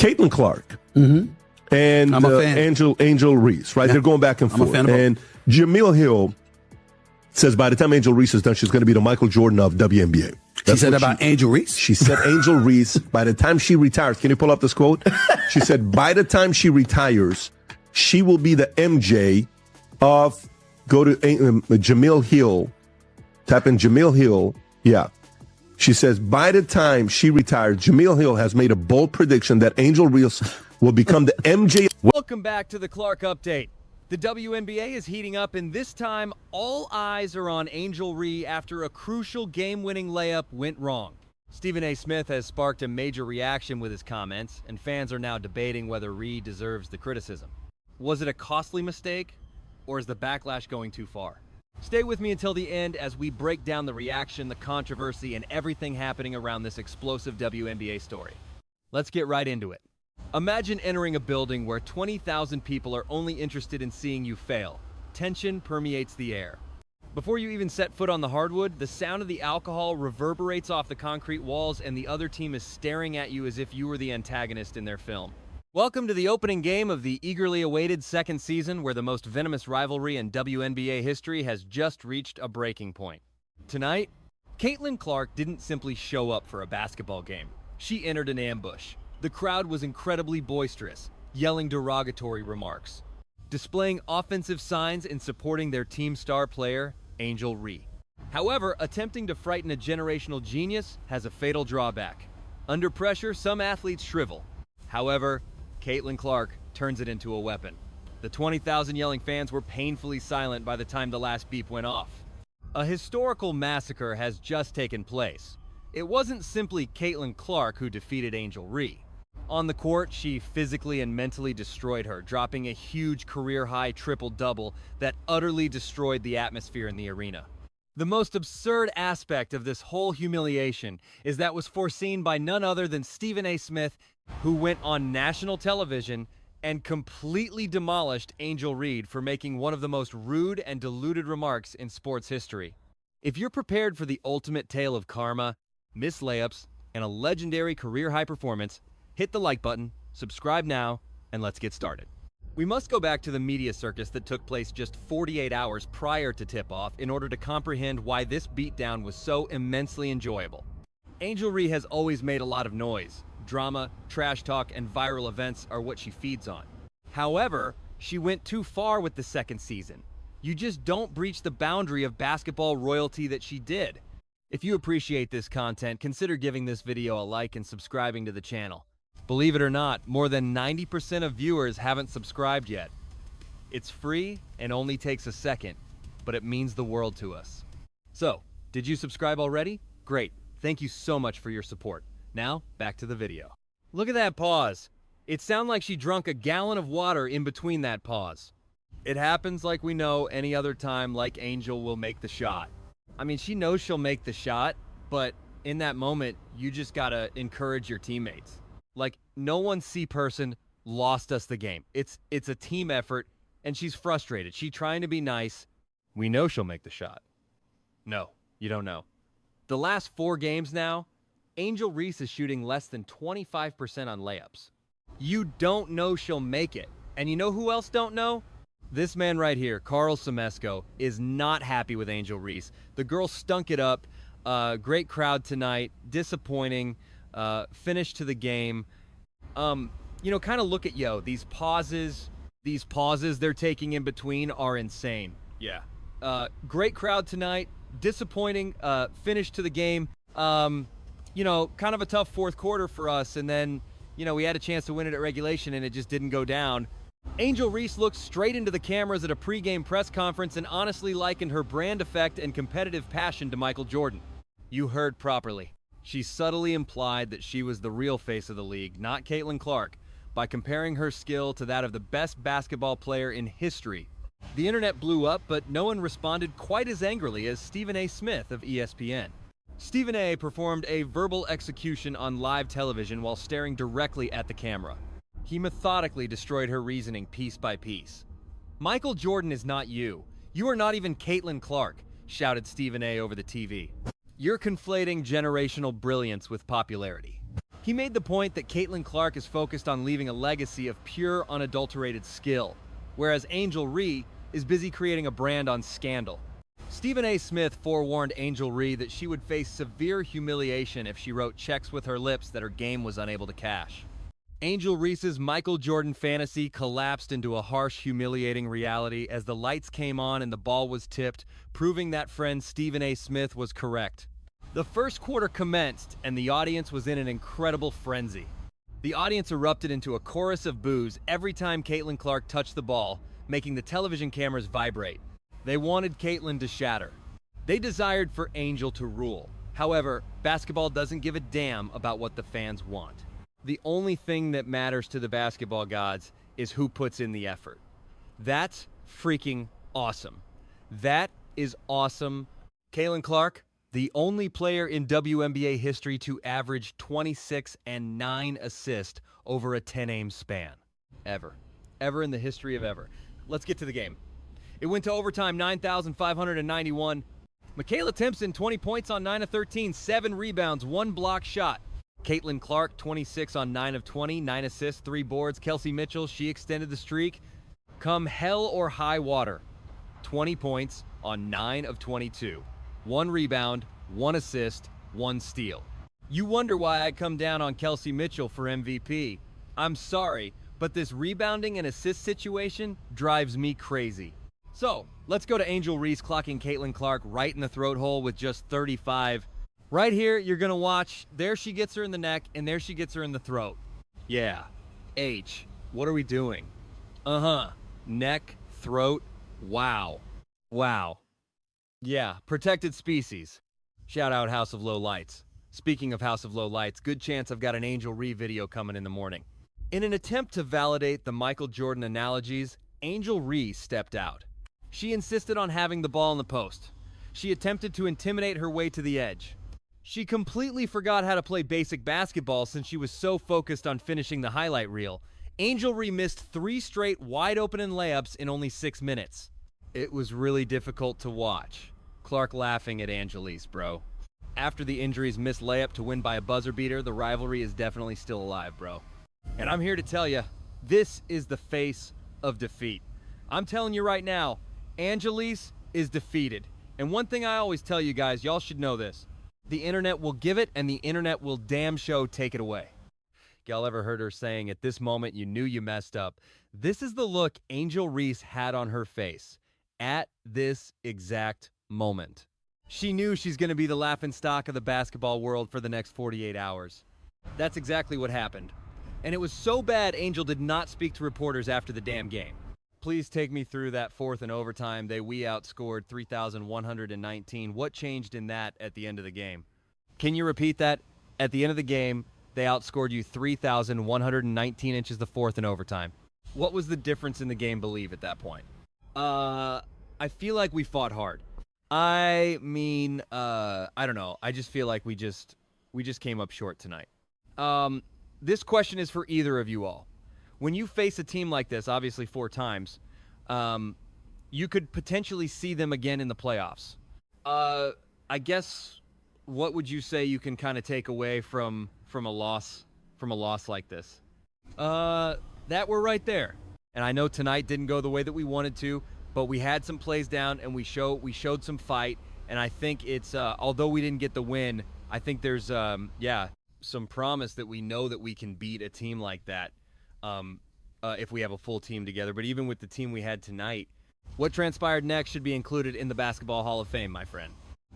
Caitlin Clark Mm-hmm. and I'm a fan. Angel Reese, right? Yeah. They're going back and I'm a forth. fan of both. And Jamil Hill says by the time Angel Reese is done, she's going to be the Michael Jordan of WNBA. She said about Angel Reese? She said Angel Reese, by the time she retires, can you pull up this quote? She said, by the time she retires, she will be the MJ of, go to Jamil Hill, type in Jamil Hill. Yeah. She says, by the time she retires, Jamil Hill has made a bold prediction that Angel Reese will become the MJ. Welcome back to the Clark Update. The WNBA is heating up, and this time, all eyes are on Angel Reese after a crucial game-winning layup went wrong. Stephen A. Smith has sparked a major reaction with his comments, and fans are now debating whether Reese deserves the criticism. Was it a costly mistake, or is the backlash going too far? Stay with me until the end as we break down the reaction, the controversy, and everything happening around this explosive WNBA story. Let's get right into it. Imagine entering a building where 20,000 people are only interested in seeing you fail. Tension permeates the air. Before you even set foot on the hardwood, the sound of the alcohol reverberates off the concrete walls, and the other team is staring at you as if you were the antagonist in their film. Welcome to the opening game of the eagerly awaited second season, where the most venomous rivalry in WNBA history has just reached a breaking point. Tonight, Caitlin Clark didn't simply show up for a basketball game. She entered an ambush. The crowd was incredibly boisterous, yelling derogatory remarks, displaying offensive signs and supporting their team star player, Angel Reese. However, attempting to frighten a generational genius has a fatal drawback. Under pressure, some athletes shrivel. However, Caitlin Clark turns it into a weapon. The 20,000 yelling fans were painfully silent by the time the last beep went off. A historical massacre has just taken place. It wasn't simply Caitlin Clark who defeated Angel Reese. On the court, she physically and mentally destroyed her, dropping a huge career-high triple-double that utterly destroyed the atmosphere in the arena. The most absurd aspect of this whole humiliation is that was foreseen by none other than Stephen A. Smith, who went on national television and completely demolished Angel Reese for making one of the most rude and deluded remarks in sports history. If you're prepared for the ultimate tale of karma, missed layups, and a legendary career-high performance, hit the like button, subscribe now, and let's get started. We must go back to the media circus that took place just 48 hours prior to tip-off in order to comprehend why this beatdown was so immensely enjoyable. Angel Reese has always made a lot of noise. Drama, trash talk, and viral events are what she feeds on. However, she went too far with the second season. You just don't breach the boundary of basketball royalty that she did. If you appreciate this content, consider giving this video a like and subscribing to the channel. Believe it or not, more than 90% of viewers haven't subscribed yet. It's free and only takes a second, but it means the world to us. So, did you subscribe already? Great. Thank you so much for your support. Now, back to the video. Look at that pause. It sounded like she drunk a gallon of water in between that pause. It happens like we know any other time, like Angel will make the shot. I mean, she knows she'll make the shot, but in that moment, you just gotta encourage your teammates. Like, no one C-person lost us the game. It's a team effort, and she's frustrated. She's trying to be nice. We know she'll make the shot. No, you don't know. The last 4 games now, Angel Reese is shooting less than 25% on layups. You don't know she'll make it. And you know who else don't know? This man right here, Carl Semesco, is not happy with Angel Reese. The girl stunk it up. Great crowd tonight. Disappointing. Finish to the game. You know, kind of look at these pauses they're taking in between are insane. Yeah. Great crowd tonight. Disappointing finish to the game. You know, kind of a tough fourth quarter for us, and then, you know, we had a chance to win it at regulation and it just didn't go down. Angel Reese looked straight into the cameras at a pregame press conference and honestly likened her brand effect and competitive passion to Michael Jordan. You heard properly. She subtly implied that she was the real face of the league, not Caitlin Clark, by comparing her skill to that of the best basketball player in history. The internet blew up, but no one responded quite as angrily as Stephen A. Smith of ESPN. Stephen A. performed a verbal execution on live television while staring directly at the camera. He methodically destroyed her reasoning piece by piece. "Michael Jordan is not you. You are not even Caitlin Clark," shouted Stephen A. over the TV. "You're conflating generational brilliance with popularity." He made the point that Caitlin Clark is focused on leaving a legacy of pure, unadulterated skill, whereas Angel Reese is busy creating a brand on scandal. Stephen A. Smith forewarned Angel Reese that she would face severe humiliation if she wrote checks with her lips that her game was unable to cash. Angel Reese's Michael Jordan fantasy collapsed into a harsh, humiliating reality as the lights came on and the ball was tipped, proving that friend Stephen A. Smith was correct. The first quarter commenced, and the audience was in an incredible frenzy. The audience erupted into a chorus of boos every time Caitlin Clark touched the ball, making the television cameras vibrate. They wanted Caitlin to shatter. They desired for Angel to rule. However, basketball doesn't give a damn about what the fans want. The only thing that matters to the basketball gods is who puts in the effort. That's freaking awesome. That is awesome. Caitlin Clark, the only player in WNBA history to average 26 and 9 assists over a 10-game span. Ever. Ever in the history of ever. Let's get to the game. It went to overtime, 9,591. Michaela Timpson, 20 points on 9 of 13, 7 rebounds, 1 block shot. Caitlin Clark, 26 on 9 of 20, 9 assists, 3 boards. Kelsey Mitchell, she extended the streak. Come hell or high water, 20 points on 9 of 22. 1 rebound, 1 assist, 1 steal. You wonder why I come down on Kelsey Mitchell for MVP. I'm sorry, but this rebounding and assist situation drives me crazy. So, let's go to Angel Reese clocking Caitlin Clark right in the throat hole with just 35. Right here, you're going to watch, there she gets her in the neck, and there she gets her in the throat. Yeah. H, what are we doing? Neck, throat, wow. Wow. Yeah, protected species. Shout out House of Low Lights. Speaking of House of Low Lights, good chance I've got an Angel Reese video coming in the morning. In an attempt to validate the Michael Jordan analogies, Angel Reese stepped out. She insisted on having the ball in the post. She attempted to intimidate her way to the edge. She completely forgot how to play basic basketball since she was so focused on finishing the highlight reel. Angel Reese missed 3 straight wide-open layups in only 6 minutes. It was really difficult to watch. Clark laughing at Angelise, bro. After the injuries missed layup to win by a buzzer beater, the rivalry is definitely still alive, bro. And I'm here to tell you, this is the face of defeat. I'm telling you right now, Angelise is defeated. And one thing I always tell you guys, y'all should know this. The internet will give it, and the internet will damn show take it away. Y'all ever heard her saying, at this moment you knew you messed up? This is the look Angel Reese had on her face at this exact moment. She knew she's going to be the laughingstock of the basketball world for the next 48 hours. That's exactly what happened. And it was so bad Angel did not speak to reporters after the damn game. Please take me through that fourth and overtime. We outscored 3,119. What changed in that at the end of the game? Can you repeat that? At the end of the game, they outscored you 3,119 inches the fourth and overtime. What was the difference in the game believe at that point? I feel like we fought hard. I mean, I don't know. I just feel like we just came up short tonight. This question is for either of you all. When you face a team like this, obviously 4 times, you could potentially see them again in the playoffs. I guess, what would you say you can kind of take away from a loss like this? That we're right there. And I know tonight didn't go the way that we wanted to, but we had some plays down and we showed some fight. And I think it's although we didn't get the win, I think there's some promise that we know that we can beat a team like that. If we have a full team together. But even with the team we had tonight, what transpired next should be included in the Basketball Hall of Fame, my friend.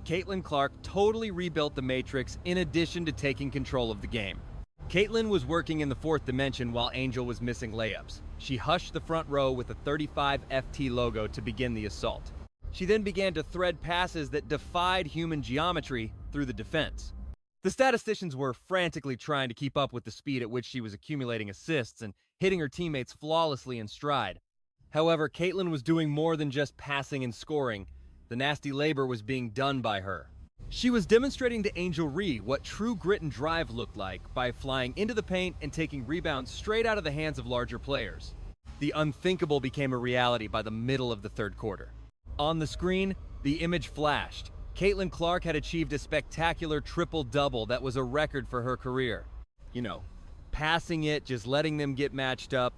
Caitlin Clark totally rebuilt the Matrix in addition to taking control of the game. Caitlin was working in the 4th dimension while Angel was missing layups. She hushed the front row with a 35 FT logo to begin the assault. She then began to thread passes that defied human geometry through the defense. The statisticians were frantically trying to keep up with the speed at which she was accumulating assists and hitting her teammates flawlessly in stride. However, Caitlin was doing more than just passing and scoring. The nasty labor was being done by her. She was demonstrating to Angel Reese what true grit and drive looked like by flying into the paint and taking rebounds straight out of the hands of larger players. The unthinkable became a reality by the middle of the 3rd quarter. On the screen, the image flashed. Caitlin Clark had achieved a spectacular triple-double that was a record for her career. passing it, just letting them get matched up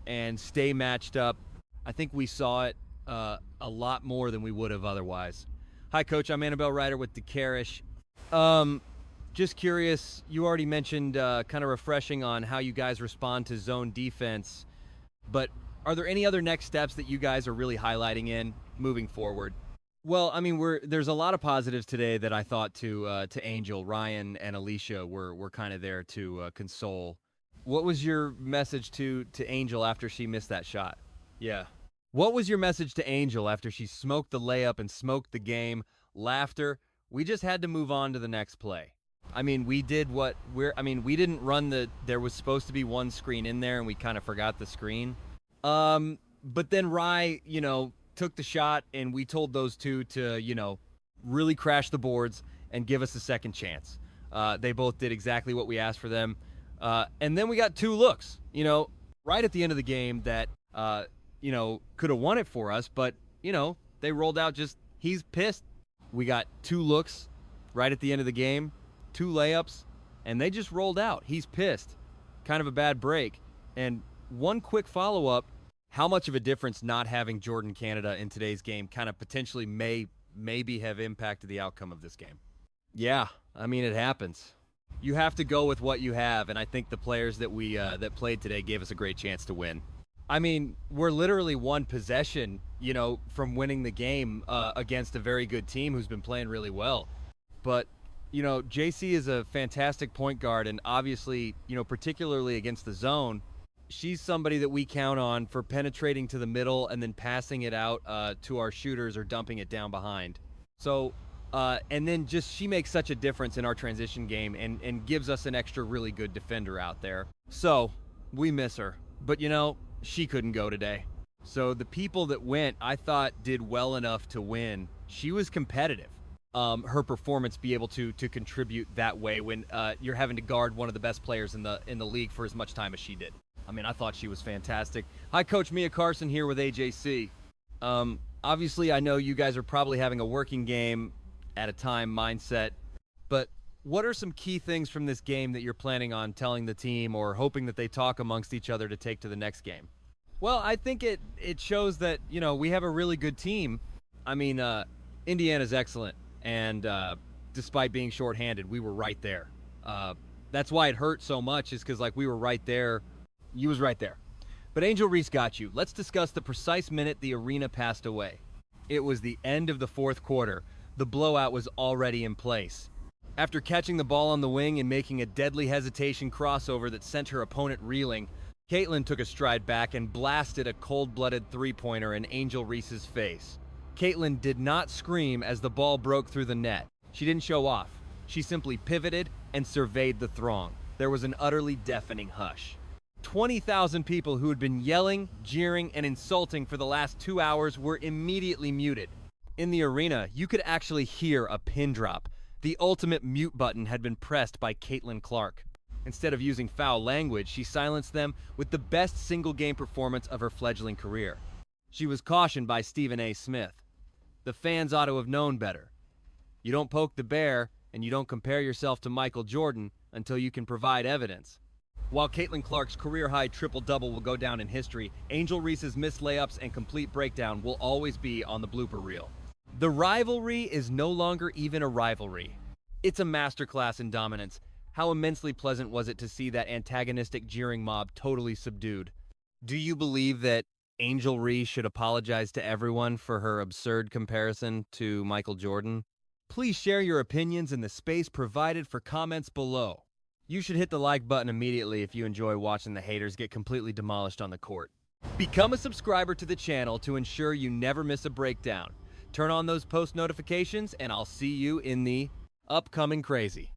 and stay matched up. I think we saw it a lot more than we would have otherwise. Hi, Coach. I'm Annabelle Ryder with DeCarish. Just curious, you already mentioned kind of refreshing on how you guys respond to zone defense, but are there any other next steps that you guys are really highlighting in moving forward? Well, I mean, there's a lot of positives today that I thought to Angel, Ryan, and Alicia were kind of there to console. What was your message to Angel after she missed that shot? Yeah. What was your message to Angel after she smoked the layup and smoked the game? Laughter. We just had to move on to the next play. I mean, we didn't run there was supposed to be one screen in there and we kind of forgot the screen. But then Rye, took the shot and we told those two to, really crash the boards and give us a second chance. They both did exactly what we asked for them. And then we got two looks, right at the end of the game that, could have won it for us. But, they rolled out he's pissed. We got two looks right at the end of the game, two layups, and they just rolled out. He's pissed. Kind of a bad break. And one quick follow-up, how much of a difference not having Jordan Canada in today's game kind of potentially maybe have impacted the outcome of this game? Yeah, I mean, it happens. You have to go with what you have, and I think the players that that played today gave us a great chance to win. I mean, we're literally one possession, from winning the game against a very good team who's been playing really well. But, JC is a fantastic point guard, and obviously, particularly against the zone, she's somebody that we count on for penetrating to the middle and then passing it out to our shooters or dumping it down behind. So, and then she makes such a difference in our transition game and gives us an extra really good defender out there. So, we miss her. But, she couldn't go today. So the people that went, I thought, did well enough to win. She was competitive. Her performance be able to contribute that way when you're having to guard one of the best players in the league for as much time as she did. I mean, I thought she was fantastic. Hi, Coach Mia Carson here with AJC. Obviously, I know you guys are probably having a working game at a time mindset, but what are some key things from this game that you're planning on telling the team or hoping that they talk amongst each other to take to the next game? Well, I think it shows that, we have a really good team. I mean, Indiana's excellent, and despite being shorthanded, we were right there. That's why it hurt so much, is because, we were right there. You was right there. But Angel Reese got you. Let's discuss the precise minute the arena passed away. It was the end of the fourth quarter. The blowout was already in place. After catching the ball on the wing and making a deadly hesitation crossover that sent her opponent reeling, Caitlin took a stride back and blasted a cold-blooded three-pointer in Angel Reese's face. Caitlin did not scream as the ball broke through the net. She didn't show off. She simply pivoted and surveyed the throng. There was an utterly deafening hush. 20,000 people who had been yelling, jeering, and insulting for the last 2 hours were immediately muted. In the arena, you could actually hear a pin drop. The ultimate mute button had been pressed by Caitlin Clark. Instead of using foul language, she silenced them with the best single-game performance of her fledgling career. She was cautioned by Stephen A. Smith. The fans ought to have known better. You don't poke the bear, and you don't compare yourself to Michael Jordan until you can provide evidence. While Caitlin Clark's career-high triple-double will go down in history, Angel Reese's missed layups and complete breakdown will always be on the blooper reel. The rivalry is no longer even a rivalry. It's a masterclass in dominance. How immensely pleasant was it to see that antagonistic jeering mob totally subdued? Do you believe that Angel Reese should apologize to everyone for her absurd comparison to Michael Jordan? Please share your opinions in the space provided for comments below. You should hit the like button immediately if you enjoy watching the haters get completely demolished on the court. Become a subscriber to the channel to ensure you never miss a breakdown. Turn on those post notifications, and I'll see you in the upcoming crazy.